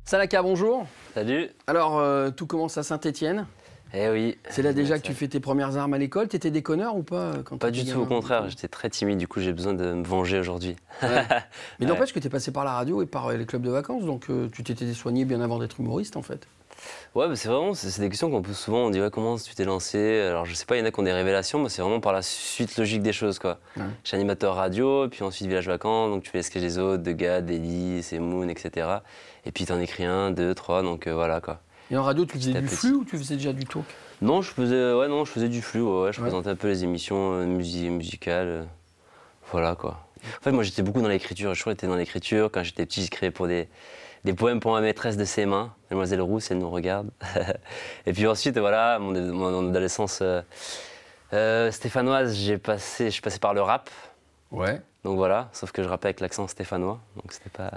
Salaka, bonjour. Salut. Alors, tout commence à Saint-Étienne. Eh oui. C'est là déjà que tu fais tes premières armes à l'école. T'étais déconneur ou pas quand Pas du tout, au contraire. J'étais très timide, du coup j'ai besoin de me venger aujourd'hui. Ouais. Mais n'empêche que t'es passé par la radio et par les clubs de vacances, donc tu t'étais soigné bien avant d'être humoriste en fait. Ouais, mais c'est vraiment, c'est des questions qu'on pose souvent. On dit ouais, comment tu t'es lancé? Alors je sais pas, il y en a qui ont des révélations, mais c'est vraiment par la suite logique des choses quoi. Ouais. Je suis animateur radio, puis ensuite Village Vacances, donc tu fais les sketchs des autres, de Gad, d'Ellie, c'est Moon, etc. Et puis t'en écris un, deux, trois, donc voilà quoi. Et en radio, tu faisais du flux ou tu faisais déjà du talk? Non, je faisais du flux. Ouais, je présentais un peu les émissions musicales, voilà quoi. En fait, moi j'étais beaucoup dans l'écriture. J'ai toujours été dans l'écriture. Quand j'étais petit, j'écrivais pour des poèmes pour ma maîtresse de ses mains, Mademoiselle Rousse, elle nous regarde. Et puis ensuite, voilà, mon adolescence stéphanoise, je suis passé par le rap. Ouais. Donc voilà, sauf que je rappais avec l'accent stéphanois, donc c'était pas.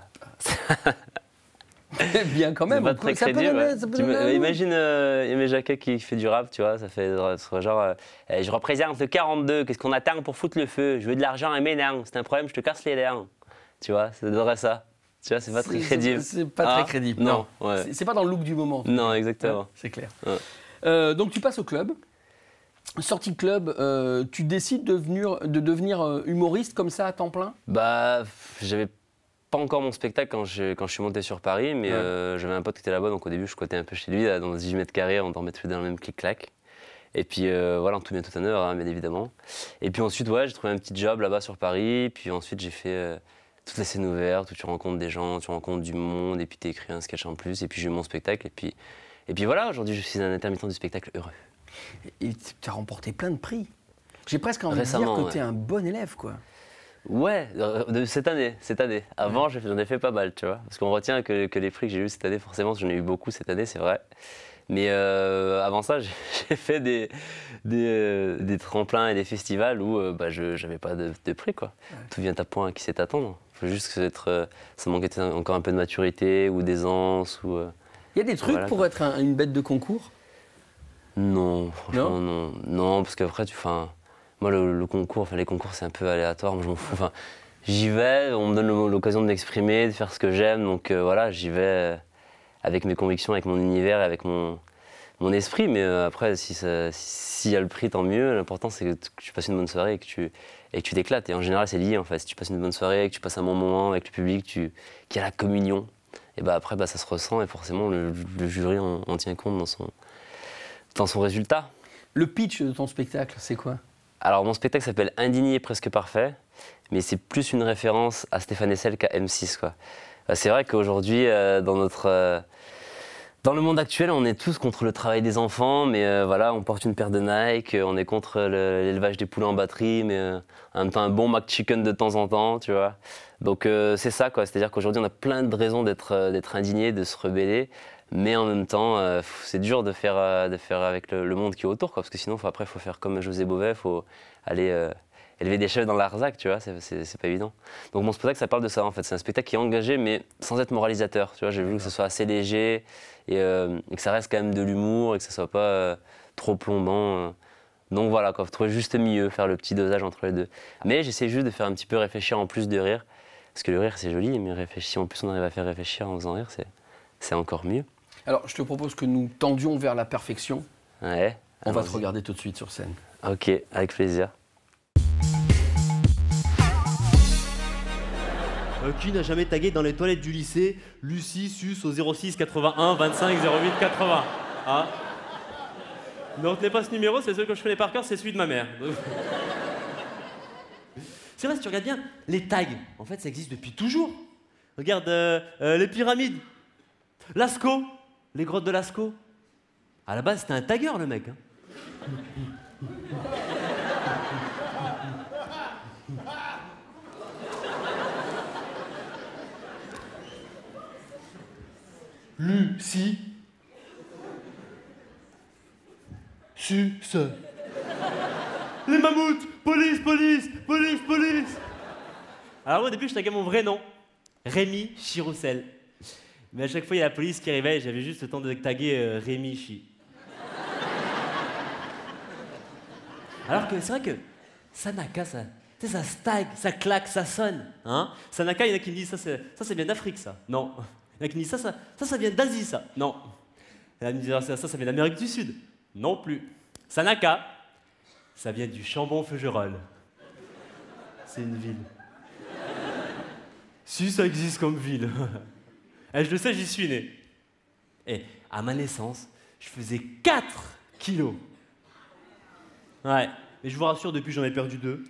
Bien quand même. C'est pas très crédible. Imagine Aimé Jacquet qui fait du rap, tu vois, ça fait genre je représente le 42, qu'est-ce qu'on attend pour foutre le feu? Je veux de l'argent et mes dents, c'est un problème, je te casse les dents. Tu vois, ça donnerait ça. Tu vois, c'est pas très crédible. C'est pas très crédible, non. Ouais. C'est pas dans le look du moment. Non, exactement. Ouais, c'est clair. Ouais. Donc tu passes au club. Sortie de club, tu décides de devenir humoriste comme ça à temps plein? Bah, j'avais pas encore mon spectacle quand je suis monté sur Paris, mais j'avais un pote qui était là-bas, donc au début je squattais un peu chez lui, là, dans 18 mètres carrés, on dormait tous les deux dans le même clic-clac. Et puis voilà, en tout bien tout honneur, hein, bien évidemment. Et puis ensuite, ouais, j'ai trouvé un petit job là-bas sur Paris, puis ensuite j'ai fait toutes les scènes ouvertes où tu rencontres des gens, tu rencontres du monde, et puis tu écris un sketch en plus, et puis j'ai eu mon spectacle, et puis voilà, aujourd'hui je suis un intermittent du spectacle heureux. Et tu as remporté plein de prix. J'ai presque envie de dire que tu es un bon élève, quoi. Ouais, cette année. Avant, j'en ai fait pas mal, tu vois. Parce qu'on retient que les prix que j'ai eus cette année, forcément, j'en ai eu beaucoup cette année, c'est vrai. Mais avant ça, j'ai fait des tremplins et des festivals où j'avais pas de prix, quoi. Ouais. Tout vient à point à qui sait attendre. Il faut juste ça manquait encore un peu de maturité ou d'aisance. Il y a des trucs voilà, pour être une bête de concours? Non, franchement, non, parce qu'après, moi, le concours, les concours, c'est un peu aléatoire, moi je m'en fous. Enfin, j'y vais, on me donne l'occasion de m'exprimer, de faire ce que j'aime, donc voilà, j'y vais avec mes convictions, avec mon univers et avec mon esprit. Mais après, s'il y a le prix, tant mieux. L'important, c'est que tu passes une bonne soirée et que tu t'éclates. Et en général, c'est lié, en fait. Si tu passes une bonne soirée, que tu passes un bon moment avec le public, qu'il y a la communion, et après, ça se ressent et forcément, le jury en tient compte dans son résultat. Le pitch de ton spectacle, c'est quoi? Alors, mon spectacle s'appelle Indigné et presque parfait, mais c'est plus une référence à Stéphane Hessel qu'à M6, quoi. C'est vrai qu'aujourd'hui, dans le monde actuel, on est tous contre le travail des enfants, mais voilà, on porte une paire de Nike, on est contre l'élevage des poulets en batterie, mais en même temps un bon McChicken de temps en temps, tu vois. Donc c'est ça, quoi. C'est-à-dire qu'aujourd'hui, on a plein de raisons d'être indigné, de se rebeller. Mais en même temps, c'est dur de faire avec le monde qui est autour, quoi, parce que sinon, il faut faire comme José Bové, il faut aller élever des chefs dans l'Arzac, tu vois, c'est pas évident. Donc mon spectacle, ça parle de ça, en fait. C'est un spectacle qui est engagé, mais sans être moralisateur, tu vois. J'ai voulu que ce soit assez léger et que ça reste quand même de l'humour et que ça soit pas trop plombant. Donc voilà, quoi, faut trouver juste le milieu, faire le petit dosage entre les deux. Mais j'essaie juste de faire un petit peu réfléchir en plus de rire, parce que le rire, c'est joli, mais réfléchir, en plus on arrive à faire réfléchir en faisant rire, c'est encore mieux. Alors, je te propose que nous tendions vers la perfection. Ouais. On va te regarder tout de suite sur scène. Ok, avec plaisir. Qui n'a jamais tagué dans les toilettes du lycée Lucie sus au 06 81 25 08 80 hein? Ne retenez pas ce numéro, c'est celui que je connais par cœur, c'est celui de ma mère. C'est vrai, si tu regardes bien, les tags, en fait, ça existe depuis toujours. Regarde, les pyramides, Lascaux. Les grottes de Lascaux. À la base, c'était un tagueur, le mec. Hein. Lucie. Suce. Les mammouths. Police, police, police, police. Alors au début, je taguais mon vrai nom. Rémi Chiroussel. Mais à chaque fois, il y a la police qui arrivait et j'avais juste le temps de taguer Rémi Chi. Alors que c'est vrai que Sanaka, ça, tu sais, ça stag, ça claque, ça sonne. Hein, Sanaka, il y en a qui me disent ça vient d'Afrique, ça. Non. Il y en a qui me disent ça vient d'Asie, ça. Non. Il y en a qui me disent ça vient d'Amérique du Sud. Non plus. Sanaka, ça vient du Chambon-Feugerolles. C'est une ville. Si ça existe comme ville. Et je le sais, j'y suis né. Et à ma naissance, je faisais 4 kilos. Ouais, mais je vous rassure, depuis j'en ai perdu 2.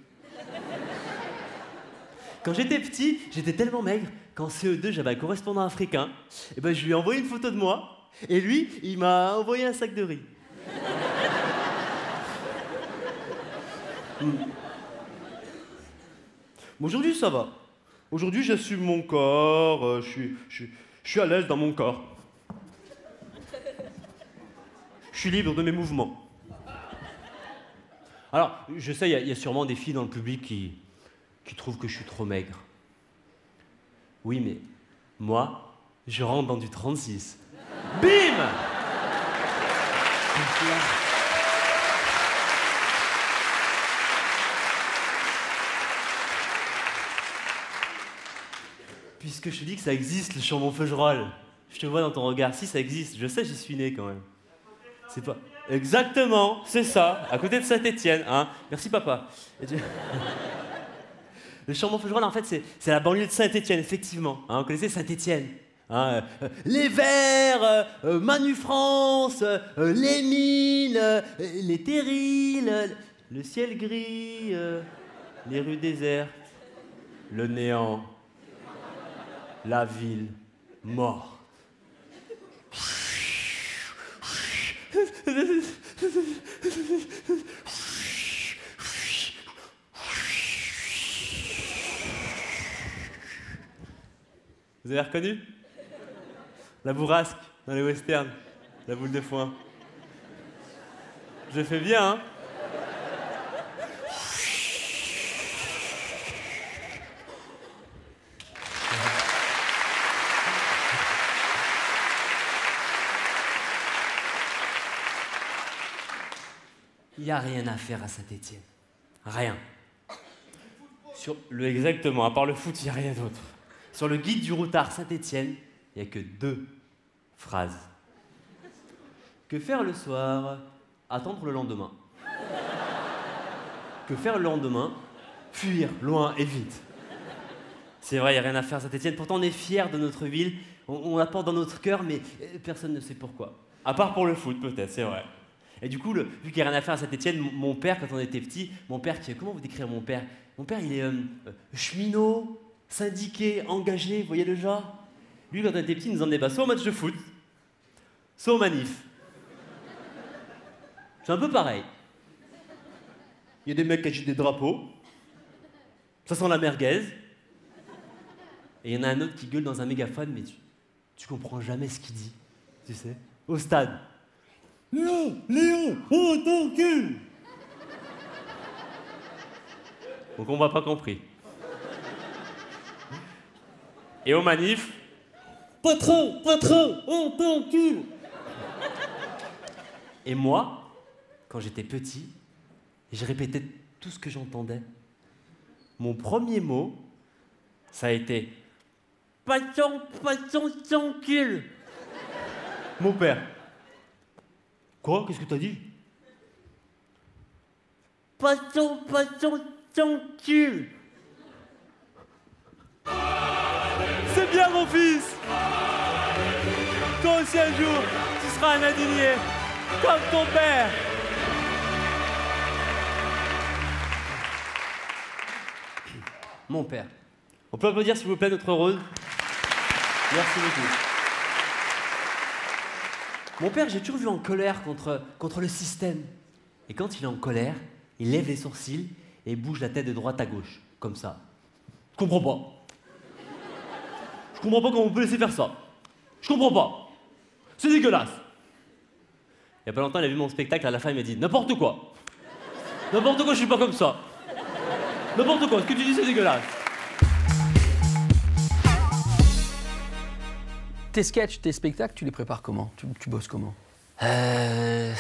Quand j'étais petit, j'étais tellement maigre qu'en CE2, j'avais un correspondant africain. Et ben, je lui ai envoyé une photo de moi. Et lui, il m'a envoyé un sac de riz. Bon, aujourd'hui, ça va. Aujourd'hui, j'assume mon corps, je suis à l'aise dans mon corps. Je suis libre de mes mouvements. Alors, je sais, il y a sûrement des filles dans le public qui trouvent que je suis trop maigre. Oui, mais moi, je rentre dans du 36. Bim! Puisque je te dis que ça existe, le Chambon-Feugerolles. Je te vois dans ton regard. Si, ça existe. Je sais, j'y suis né quand même. C'est pas... Exactement, c'est ça, à côté de Saint-Étienne. Hein. Merci, papa. Le Chambon-Feugerolles, en fait, c'est la banlieue de Saint-Étienne, effectivement. Hein, vous connaissez Saint-Étienne. Hein, les Verts, Manu France, les mines, les terrils, le ciel gris, les rues désertes, le néant, la ville morte. Vous avez reconnu? La bourrasque dans les westerns, la boule de foin. Je fais bien, hein? Il n'y a rien à faire à Saint-Étienne. Rien. Exactement, à part le foot, il n'y a rien d'autre. Sur le guide du routard Saint-Étienne, il n'y a que 2 phrases. Que faire le soir? Attendre le lendemain. Que faire le lendemain? Fuir, loin et vite. C'est vrai, il n'y a rien à faire à Saint-Étienne. Pourtant, on est fiers de notre ville. On la porte dans notre cœur, mais personne ne sait pourquoi. À part pour le foot, peut-être, c'est vrai. Et du coup, vu qu'il n'y a rien à faire à Saint-Étienne, mon père, quand on était petit, comment vous décrire mon père? Mon père, il est cheminot, syndiqué, engagé, vous voyez le genre? Lui, quand on était petit, il nous emmenait soit au match de foot, soit au manif. C'est un peu pareil. Il y a des mecs qui agitent des drapeaux, ça sent la merguez, et il y en a un autre qui gueule dans un mégaphone, mais tu comprends jamais ce qu'il dit, tu sais, au stade. Léon, oh ton cul! Donc on m'a pas compris. Et au manif, patron, oh ton cul! Et moi, quand j'étais petit, je répétais tout ce que j'entendais. Mon premier mot, ça a été patron, ton cul! Mon père. Quoi? Qu'est-ce que t'as dit? Patron, ton cul! C'est bien, mon fils! Toi aussi, un jour, tu seras un indigné, comme ton père! Mon père. On peut applaudir, s'il vous plaît, notre heureuse? Merci beaucoup. Mon père, j'ai toujours vu en colère contre le système. Et quand il est en colère, il lève les sourcils et bouge la tête de droite à gauche, comme ça. Je comprends pas. Je comprends pas comment on peut laisser faire ça. Je comprends pas. C'est dégueulasse. Il y a pas longtemps, il a vu mon spectacle, à la fin, il m'a dit « N'importe quoi. N'importe quoi, je suis pas comme ça. N'importe quoi, ce que tu dis, c'est dégueulasse. » Tes sketchs, tes spectacles, tu les prépares comment? Tu bosses comment? En fait,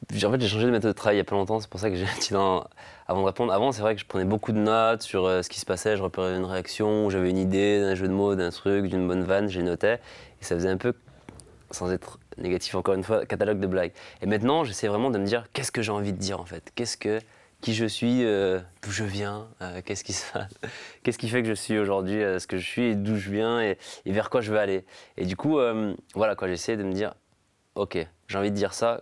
j'ai changé de méthode de travail il y a pas longtemps, c'est pour ça que j'ai dit avant de répondre. Avant, c'est vrai que je prenais beaucoup de notes sur ce qui se passait, je repérais une réaction, j'avais une idée d'un jeu de mots, d'un truc, d'une bonne vanne, je les notais. Et ça faisait un peu, sans être négatif encore une fois, catalogue de blagues. Et maintenant, j'essaie vraiment de me dire qu'est-ce que j'ai envie de dire en fait. Qui je suis, d'où je viens, qu'est-ce qui se passe, qu'est-ce qui fait que je suis aujourd'hui ce que je suis, et d'où je viens et vers quoi je veux aller. Et du coup, voilà quoi, j'essaie de me dire, ok, j'ai envie de dire ça,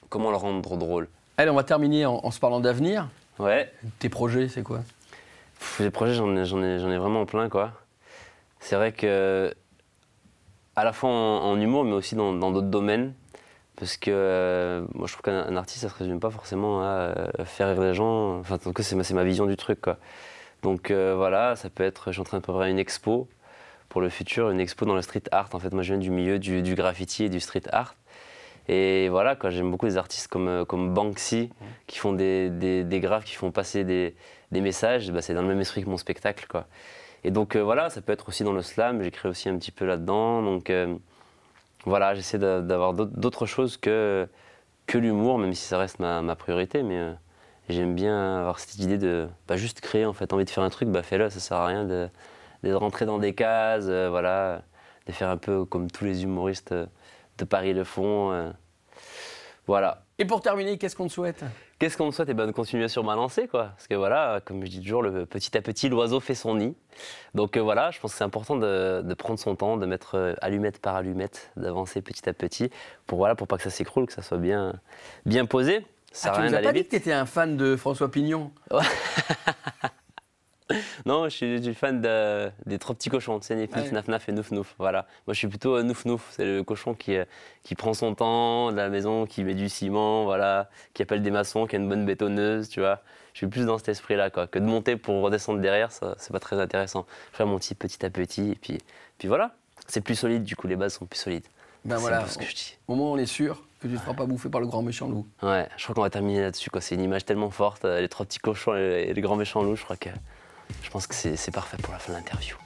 comment le rendre drôle. Allez, on va terminer en se parlant d'avenir. Ouais. Tes projets, c'est quoi? Les projets, j'en ai vraiment plein quoi. C'est vrai que, à la fois en humour, mais aussi dans d'autres domaines. Parce que moi, je trouve qu'un artiste, ça ne se résume pas forcément à faire rire les gens. Enfin, en tout cas, c'est ma vision du truc, quoi. Donc voilà, ça peut être, je suis en train de préparer une expo pour le futur, une expo dans le street art. En fait, moi, je viens du milieu du graffiti et du street art. Et voilà, quoi, j'aime beaucoup des artistes comme Banksy, qui font des graphes, qui font passer des messages. Bah, c'est dans le même esprit que mon spectacle, quoi. Et donc voilà, ça peut être aussi dans le slam, j'écris aussi un petit peu là-dedans. Donc voilà, j'essaie d'avoir d'autres choses que l'humour, même si ça reste ma priorité. Mais j'aime bien avoir cette idée de juste créer, en fait. Envie de faire un truc, fais-le, ça sert à rien de rentrer dans des cases, voilà, de faire un peu comme tous les humoristes de Paris le font. Voilà. Et pour terminer, qu'est-ce qu'on te souhaite? Qu'est-ce qu'on me souhaite? De continuer sur ma lancée, quoi. Parce que voilà, comme je dis toujours, petit à petit, l'oiseau fait son nid. Donc voilà, je pense que c'est important de prendre son temps, de mettre allumette par allumette, d'avancer petit à petit, pour pas que ça s'écroule, que ça soit bien posé. Ça Tu rien nous as d'aller pas dit vite. que tu étais un fan de François Pignon? Non, je suis fan des trois petits cochons, tu sais, Nif Nif, Ouais. Naf Naf et Nouf Nouf. Voilà. Moi, je suis plutôt Nouf Nouf. C'est le cochon qui prend son temps de la maison, qui met du ciment, voilà, qui appelle des maçons, qui a une bonne bétonneuse, tu vois. Je suis plus dans cet esprit-là, quoi. Que de monter pour redescendre derrière, ça, c'est pas très intéressant. Je fais mon petit à petit, et puis voilà. C'est plus solide, du coup, les bases sont plus solides. Ben C'est voilà, un peu ce que je dis. au moins on est sûr que tu ne te feras pas bouffer par le grand méchant loup. Ouais, je crois qu'on va terminer là-dessus, quoi. C'est une image tellement forte, les trois petits cochons et les grands méchants loups, je pense que c'est parfait pour la fin de l'interview.